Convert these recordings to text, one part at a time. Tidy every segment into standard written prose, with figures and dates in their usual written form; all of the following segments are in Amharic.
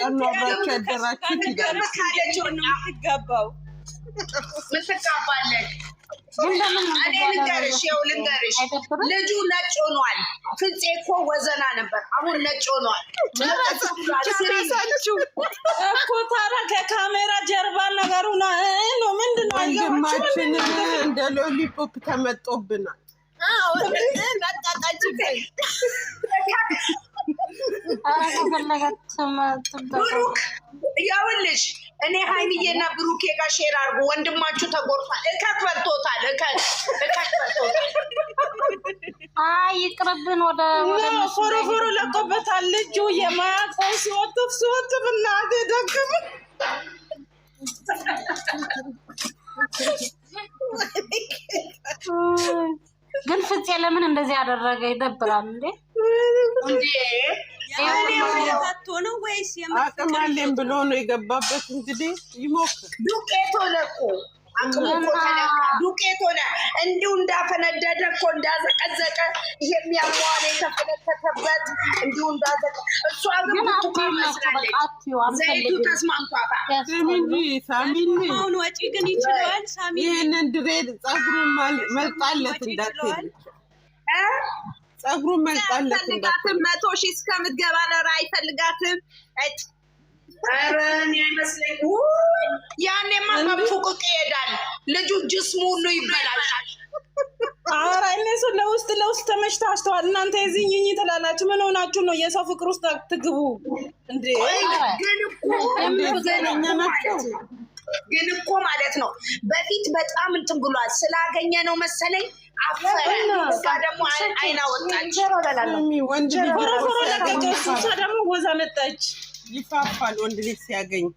ለምንድን ነው አብራችሁ ያደራችሁት? ካለችው ነው የምትጋባው። ምን ትጋባለህ? እኔ ልንገርሽ ልጁ ነጭ ሆኗል። ፍፄ እኮ ወዘና ነበር፣ አሁን ነጭ ሆኗል። ጨረሳችሁ እኮ ታዲያ ከካሜራ ጀርባ ነገሩ ነው ምንድን ነው? ወንድማችን እንደ ሎሊፖፕ ተመጦብናል። ብሩክ ይኸውልሽ እኔ ሀይሚዬና ብሩኬ ጋር ሼር አድርጉ። ወንድማችሁ ተጎድቷል። እከክ በልቶታል። አይ ይቅርብን። ወደ ፎሮፎሮ ለቆበታል ልጁ የማያውቀው ሲወጥፍ እናቴ ደግም ግን ፍፄ ለምን እንደዚህ ያደረገ? ይደብራል እንዴ! ነው ወይስ አቅም አለኝ ብሎ ነው የገባበት? እንግዲህ ይሞክር። ዱቄት ሆነ እኮ ዱቄት ሆነ። እንዲሁ እንዳፈነደደ እኮ እንዳዘቀዘቀ የሚያሟል የተፈለከተበት እንዲሁ እንዳዘቀ። እሷ ግን ዘይቱ ተስማምቷታል። አሁን ወጪ ግን ይችላል። ሳሚ ይህንን ድሬድ ጸጉሩን መልጣለት እንዳትል ጸጉሩን መልጣለት እንዳትል 100,000 እስከምትገባ ነው። አይፈልጋትም። ኧረ እኔ አይመስለኝም። ያኔማ በፉቅቅ ይሄዳል ልጁ። ጅስሙ ሁሉ ይበላሻል። ኧረ እነሱ ለውስጥ ተመችታችኋል እናንተ። የዚህኝ ትላላችሁ። ምን ሆናችሁ ነው? የሰው ፍቅር ውስጥ አትግቡ እንዴ! ግን እኮ ማለት ነው በፊት በጣም እንትን ብሏል። ስላገኘ ነው መሰለኝ አፈረ። እሷ ደግሞ አይና ወጣች። ፎሮፎሮ ለቀቀች። እሷ ደግሞ ወዛ መጣች። ይፋፋል ወንድ ልጅ ሲያገኝ።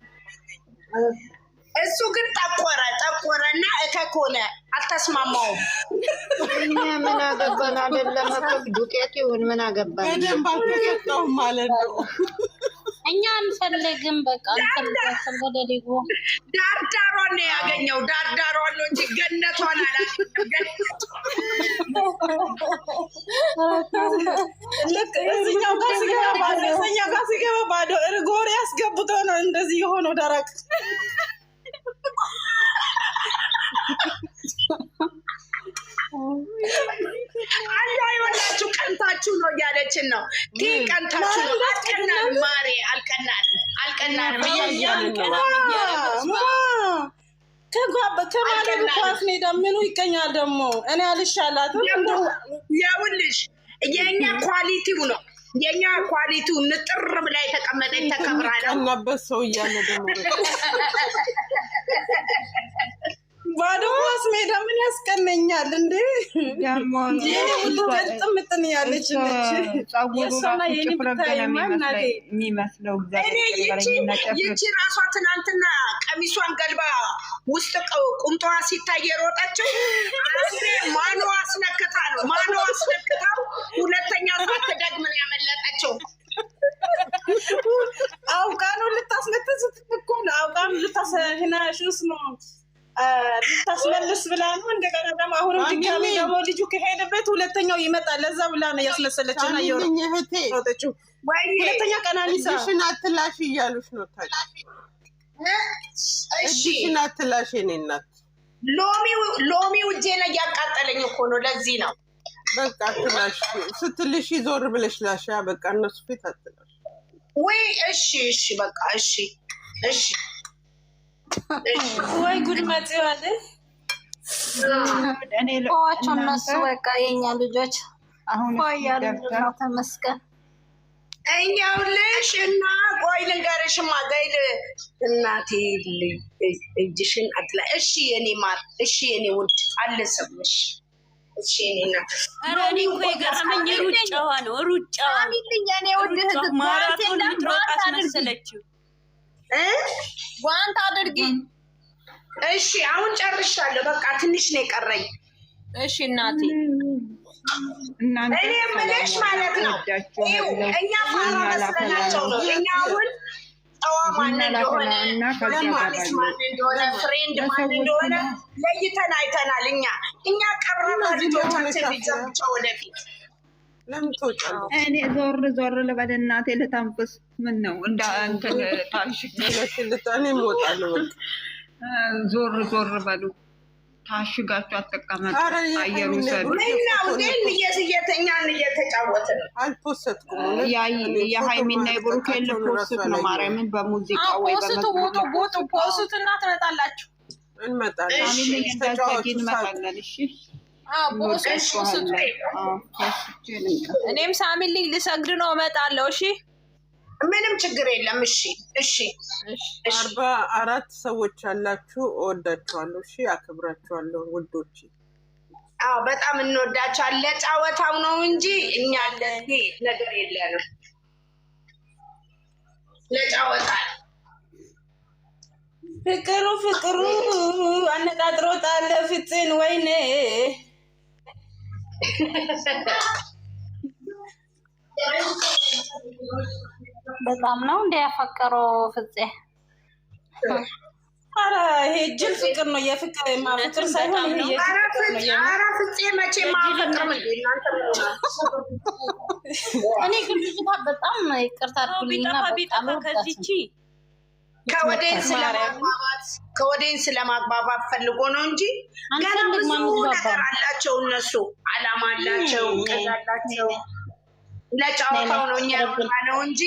እሱ ግን ጠቆረና እከክ ሆነ። አልተስማማውም። እኛ ምን አገባን? አይደለም እኮ ዱቄት ይሁን ምን አገባን? በደንብ አልተሰጠውም ማለት ነው። እኛ አንፈልግም። በቃ አንፈልግም። ወደ ሊጎ ዳርዳሯን ነው ያገኘው። ዳርዳሯን ነው እንጂ ገነቷን አላገኘም። ልክ እዚህኛው ጋር ሲገባ ባዶ እርጎሬ አስገብቶ ነው እንደዚህ የሆነው ደረቅ። አይወላችሁ ቀንታችሁ ነው እያለችን ነው። ቀንታችሁ ነው። አልቀናንም ማሬ፣ አልቀናንም ከማለት ኳስ ሜዳ ምኑ ይገኛል ደግሞ? እኔ አልሻላትም። ይኸውልሽ የእኛ ኳሊቲው ነው። የኛ ኳሊቲው ንጥር ብላ የተቀመጠች ተከብራለች። ቀናበት ሰው እያለ ደግሞ ባዶ ኳስ ሜዳ ምን ያስቀነኛል እንዴ? የኔ ሁሉ ጥምጥን ያለች የሚመስለው ይቺ ራሷ ትናንትና ቀሚሷን ገልባ ውስጥ ቁምጣዋ ሲታይ የሮጠችው ማኑ አስነክታ ነው። ሁለተኛ ሳትደግም ነው ያመለጠችው። አውቃ ነው ልታስመተስ ስትፍኩም ነው። አውቃ ነው ልታስህናሹስ ነው ልታስመልስ ብላ ነው። እንደገና ደግሞ አሁንም ድጋሚ ደግሞ ልጁ ከሄደበት ሁለተኛው ይመጣል። ለዛ ብላ ነው ያስመሰለችው እና የሮጠችው። ሁለተኛ ቀናኒሳ እሺን አትላሽ እያሉሽ ነው። እሺን አትላሽ የኔ እናት። ሎሚው እጄ ላይ እያቃጠለኝ እኮ ነው። ለዚህ ነው በቃ አትላሽ ስትልሽ ዞር ብለሽ ላሻ። በቃ እነሱ ፊት አትላሽ ወይ? እሺ በቃ እሺ ወይ ጉድ መጥቷል። እኔ እነሱ በቃ የኛ ልጆች አሁን ተመስገን። እኛው ልሽ እና ቆይ ልንገርሽማ ጋይል እናቴ እጅሽን አትላ። እሺ የኔ ማር፣ እሺ የኔ ውድ አልሰምሽ። እሺ የኔና አራኒ ቆይ ገረመኝ። ሩጫዋ ነው ሩጫዋ። አሚልኝ የኔ ውድ ማራቶን ልትሮጥ አስመሰለችው። ዋንት አድርጊ። እሺ አሁን ጨርሻለሁ። በቃ ትንሽ ነው የቀረኝ። እሺ እናቴ እኔ የምልሽ ማለት ነው እኛ ፋራ መስለናቸው ነው። እኛ አሁን ጠዋ ማን እንደሆነ ለማለት ማን እንደሆነ ፍሬንድ ማን እንደሆነ ለይተን አይተናል። እኛ ቀረና ልጆቻችን ቢዘብቻ ወደፊት ለምን ትወጫለሽ? እኔ ዞር ልበል እናቴ ልተንፍስ። ምን ነው እንደ እንትን ታሽግ እኔ እወጣለሁ። ዞር በሉ። ታሽጋችሁ አትቀመጡ። አየሩ ሰዱ እየተኛን እየተጫወትን ነው። አልፖስትኩም። የሀይሚና የብሩኬ ልፖስት ነው። ማርያምን በሙዚቃ ወይ ቦጡ ፖስት እና ትመጣላችሁ። እንመጣለን። እንመጣለን። እሺ እኔም ሳሚልኝ ልሰግድ ነው እመጣለሁ። እሺ ምንም ችግር የለም። እሺ 44 ሰዎች አላችሁ። እወዳችኋለሁ። እሺ አክብራችኋለሁ ውዶች። በጣም እንወዳችኋለን። ለጫወታው ነው እንጂ እኛ ለዚህ ነገር የለንም። ለጫወታ ፍቅሩ አነጣጥሮታል ፍፄን። ወይኔ በጣም ነው እንደ ያፈቀረው ፍፄ። ኧረ ይሄ ጅል ፍቅር ነው። የፍቅር ፍቅር ሳይሆን ይሄ ኧረ ፍፄ መቼ ማፈቅር ምን እናንተ እኔ ግን ልጅቷ በጣም ይቅርታ አድርጉልኝና በጣም ከዚቺ ከወዴን ስለማግባባት ፈልጎ ነው እንጂ ገና ብዙ ነገር አላቸው። እነሱ አላማ አላቸው፣ እቅድ አላቸው። ለጫወታው ነው እኛ ነው እንጂ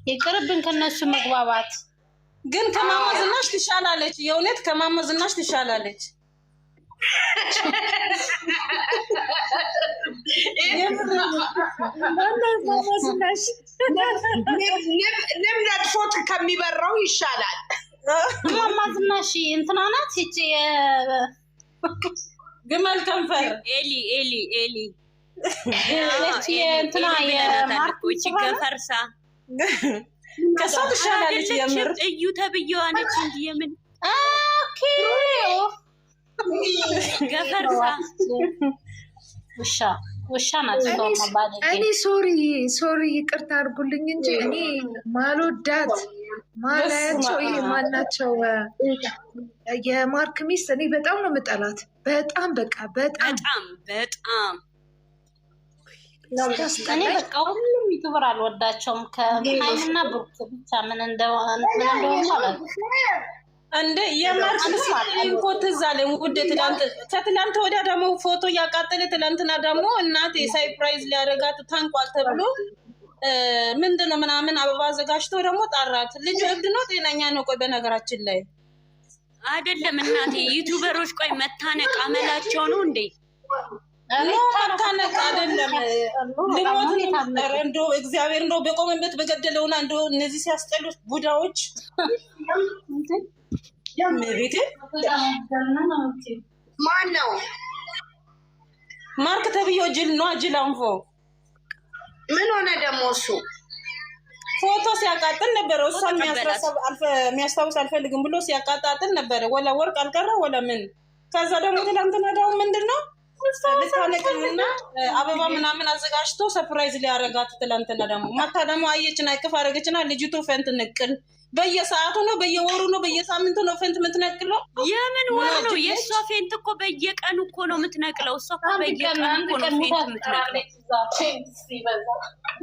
ይቅርብን ከነሱ መግባባት። ግን ከማማ ዝናሽ ትሻላለች። የእውነት ከማማ ዝናሽ ትሻላለች። ንብ ነድፎት ከሚበራው ይሻላል። ማማ ዝናሽ እንትና ናት። ይቺ ግመል ከንፈር ኤሊ እንትና የማርኮች ገፈርሳ ከሷ ትሻላለች። የምር እዩ ተብዬዋ ነች እንጂ የምን ገፈርሳ ውሻ ናት። እኔ ሶሪ ይቅርታ አድርጉልኝ እንጂ እኔ ማልወዳት ማላያቸው ይሄ ማናቸው የማርክ ሚስት እኔ በጣም ነው የምጠላት። በጣም በጣም እኔ በቃ ሁሉም ዩቱበር አልወዳቸውም። ከሀይሚና ብሩክ ብቻ ምን እንደሆነ ማለት እንደ የማርክ እኮ ትዝ አለኝ ውድ። ከትላንት ወዲያ ደግሞ ፎቶ እያቃጠለ ትላንትና ደግሞ እናቴ ሳይፕራይዝ ሊያደርጋት ታንቋል ተብሎ ምንድን ነው ምናምን አበባ አዘጋጅቶ ደግሞ ጠራት። ልጅ እብድ ነው ጤነኛ ነው? ቆይ በነገራችን ላይ አይደለም እናቴ ዩቱበሮች ቆይ መታነቅ አመላቸው ነው እንዴ? መታነቅ አይደለም ልሞት እንዶ እግዚአብሔር እንደው በቆመበት በገደለውና እንዶ እነዚህ ሲያስጠሉት ቡዳዎች ቤቴ ማን ነው? ማርክ ተብዮ ጅል ነው። ጅል አንፎ ምን ሆነ ደግሞ? እሱ ፎቶ ሲያቃጥል ነበረ። እሷ የሚያስታውስ አልፈልግም ብሎ ሲያቃጣጥል ነበረ። ወላ ወርቅ አልቀረ ወላ ምን። ከዛ ደግሞ ትላንትና ደግሞ ምንድን ነው ልታነቅና አበባ ምናምን አዘጋጅቶ ሰፕራይዝ ሊያረጋት ትላንትና ደግሞ ማታ ደግሞ አየችና እቅፍ አረገችና ልጅቱ ፈንት ንቅል በየሰዓቱ ነው በየወሩ ነው በየሳምንቱ ነው ፈንት የምትነቅለው። የምን ወር ነው? የእሷ ፌንት እኮ በየቀኑ እኮ ነው የምትነቅለው። እሷ እኮ በየቀኑ እኮ ነው ፌንት የምትነቅለው።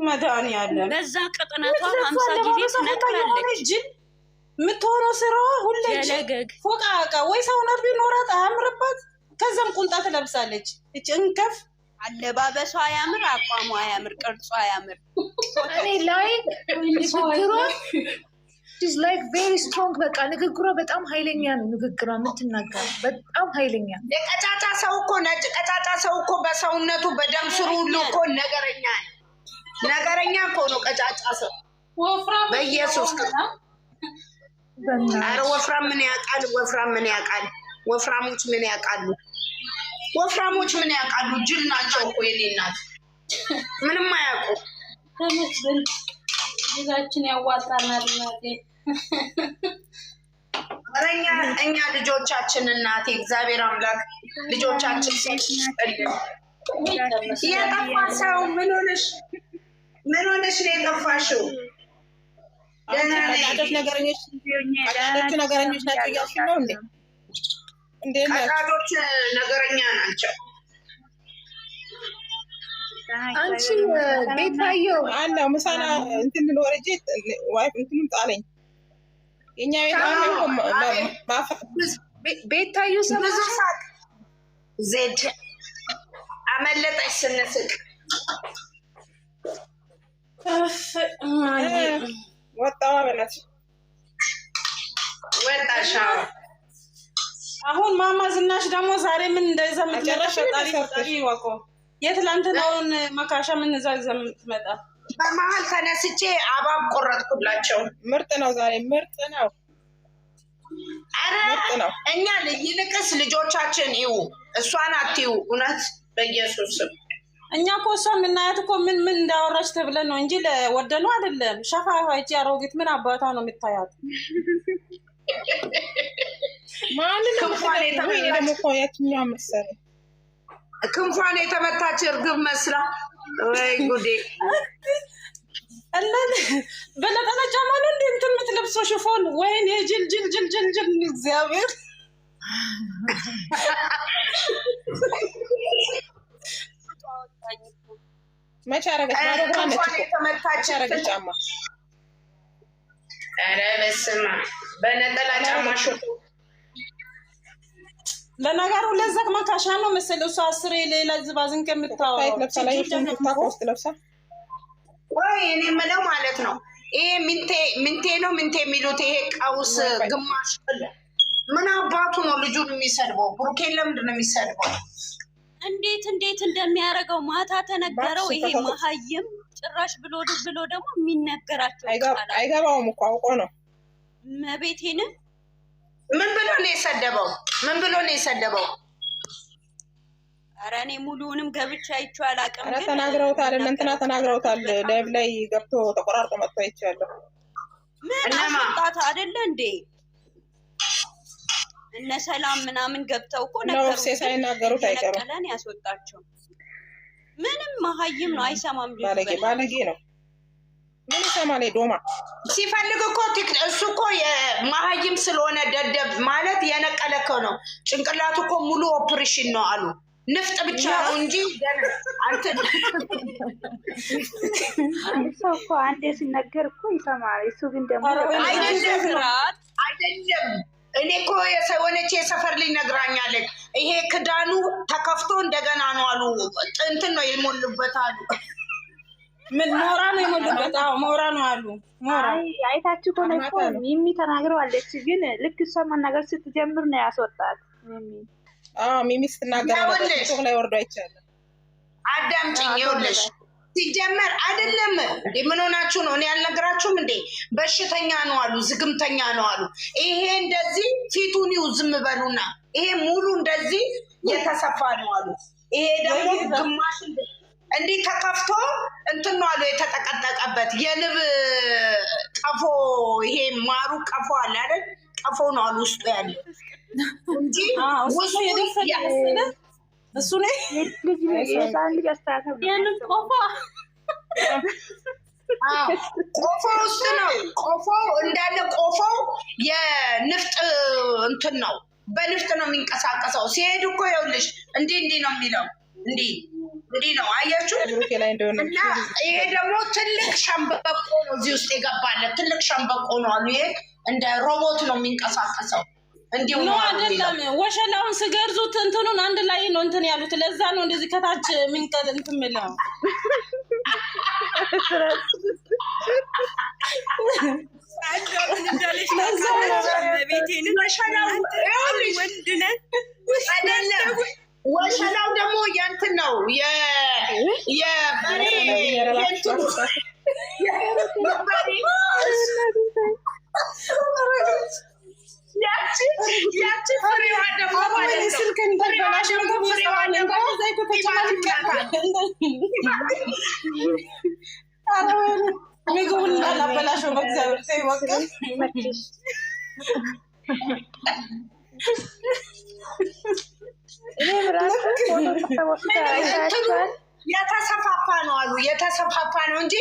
መድኃኒዓለም በዛ ቅጥነቷ 50 ጊዜ ትነቅላለች። የምትሆነው ስራዋ ሁሌ ፎቃቃ ወይ ሰውነት ቢኖራት አያምርባት። ከዛም ቁንጣ ትለብሳለች። እቺ እንከፍ አለባበሷ አያምር፣ አቋሟ አያምር፣ ቅርጿ አያምር። እኔ ላይ ንግግሯ is like very strong። በቃ ንግግሯ በጣም ኃይለኛ ነው። ንግግሯ የምትናገረው በጣም ኃይለኛ። የቀጫጫ ሰው እኮ ነጭ ቀጫጫ ሰው እኮ በሰውነቱ በደም ስሩ ሁሉ እኮ ነገረኛ እኮ ነው ቀጫጫ ሰው። በኢየሱስ ኧረ ወፍራም ምን ያውቃል? ወፍራሞች ምን ያውቃሉ? ጅል ናቸው እኮ የኔ እናት ምንም አያውቁ። ተመስገን ይዛችን ያዋጣናል እናቴ። እኛ ልጆቻችን እናቴ እግዚአብሔር አምላክ ልጆቻችን ሲያስጠልል። የጠፋ ሰው ምን ሆነሽ ነው የጠፋሽው? ቀጫጮች ነገረኞች ናቸው እያልሽ ነው እንዴ? ቀጫጮች ነገረኛ ናቸው። አንቺ ቤታየው አለው ምሳና እንትን ወረጄ ዋይፍ እንትንም ጣለኝ የኛ ቤታየው ብዙ ሰዓት ዜድ አመለጠች ስንስቅ ወጣዋ በላት ወጣሻ። አሁን ማማ ዝናሽ ደግሞ ዛሬ ምን እንደዛ መጨረሻ ጣሪ ወቆ የትላንትናውን መካሻ ምን እዛ የምትመጣ በመሀል ተነስቼ አባብ ቆረጥኩላቸው። ምርጥ ነው ዛሬ ምርጥ ነው። አረ እኛ ይልቅስ ልጆቻችን ይው እሷን አትዩ። እውነት በኢየሱስ እኛ እኮ እሷ የምናያት እኮ ምን እንዳወራች ተብለን ነው እንጂ ለወደኑ አይደለም። ሸፋፋይቺ አሮጊት ምን አባቷ ነው የምታያት? ክንፏን የተመታች እርግብ መስላ ወይ ጉዴ! በለጠና ጫማ ነው እንደ እንትን የምትለብሰው ሽፎን። ወይኔ ጅል እግዚአብሔር መቼ አረገች? የተመታች ጫማ። ኧረ በስመ አብ! በነጠላ ጫማ ሽፎ። ለነገሩ ለዛክ መካሻ ነው መሰለኝ። እሷ አስሬ ሌላ ዝባዝን ከምታወራው ወይ እኔ የምለው ማለት ነው ይሄ ምንቴ ነው ምንቴ የሚሉት ይሄ ቀውስ ግማሽ ምን አባቱ ነው ልጁን የሚሰድበው? ብሩኬን ለምንድን ነው የሚሰድበው? እንዴት እንደሚያደርገው ማታ ተነገረው። ይሄ መሀይም ጭራሽ ብሎ ደግሞ የሚነገራቸው አይገባውም እኮ አውቆ ነው። መቤቴንም ምን ብሎ ነው የሰደበው? ኧረ እኔ ሙሉውንም ገብቼ አይቼው አላውቅም። ኧረ ተናግረውታል፣ እንትና ተናግረውታል። ላይቭ ላይ ገብቶ ተቆራርጦ መጥቶ አይቻለሁ። ምን አስወጣት አይደለ እንዴ? እነ ሰላም ምናምን ገብተው እኮ ነገሩ ሳይናገሩት አይቀሩም። ቀለን ያስወጣቸው ምንም መሀይም ነው፣ አይሰማም። ባለጌ ነው። ምን ይሰማል? ዶማ ሲፈልግ እኮ እሱ እኮ የመሀይም ስለሆነ ደደብ ማለት የነቀለከው ነው። ጭንቅላቱ እኮ ሙሉ ኦፕሬሽን ነው አሉ። ንፍጥ ብቻ ነው እንጂ ሰው እኮ አንዴ ሲነገር እኮ ይሰማል። እሱ ግን ደግሞ አይደለም። እኔ እኮ የሆነች የሰፈር ልጅ ነግራኛለች። ይሄ ክዳኑ ተከፍቶ እንደገና ነው አሉ። እንትን ነው የሞሉበት አሉ። ምን ሞራ ነው የሞሉበት? አዎ ሞራ ነው አሉ። ሞራ አይታችሁ ከሆነ እኮ ሚሚ ተናግረዋለች። ግን ልክ እሷ መናገር ስትጀምር ነው ያስወጣት። ሚሚ ስትናገር ላይ ወርዶ አይቻልም። አዳምጪኝ ይኸውልሽ፣ ሲጀመር አይደለም እንዴ ምን ሆናችሁ ነው? እኔ ያልነገራችሁም እንዴ? በሽተኛ ነው አሉ፣ ዝግምተኛ ነው አሉ። ይሄ እንደዚህ ፊቱን ይው ዝም በሉና፣ ይሄ ሙሉ እንደዚህ የተሰፋ ነው አሉ። ይሄ ደግሞ ግማሽ እንዲህ ተከፍቶ እንትን ነው አሉ የተጠቀጠቀበት የንብ ቀፎ፣ ይሄ ማሩ ቀፎ አለ አይደል? ቀፎ ነው አሉ ውስጡ ያለ እንጂ ውስጡ እሱ ነው ቆፎ ውስጥ ነው። ቆፎ እንዳለ ቆፎ የንፍጥ እንትን ነው፣ በንፍጥ ነው የሚንቀሳቀሰው። ሲሄድ እኮ ይኸውልሽ እንዲህ ነው የሚለው፣ እንዲህ ነው አያችሁ። እና ይሄ ደግሞ ትልቅ ሸምበቆ ነው እዚህ ውስጥ የገባለት ትልቅ ሸምበቆ ነው አሉ። ይሄ እንደ ሮቦት ነው የሚንቀሳቀሰው። እንዲሁ ነው አይደለም። ወሸላውን ስገርዙት እንትኑን አንድ ላይ ነው እንትን ያሉት። ለዛ ነው እንደዚህ ከታች ምንቀል እንትን ምለው ወሸላው ደግሞ የእንትን ነው ያቺ ፍሬዋ ደግሞ ስልክ እንደበላሽ ምግቡን እንዳላበላሸው በእግዚአብሔር የተሰፋፋ ነው አሉ። የተሰፋፋ ነው እንጂ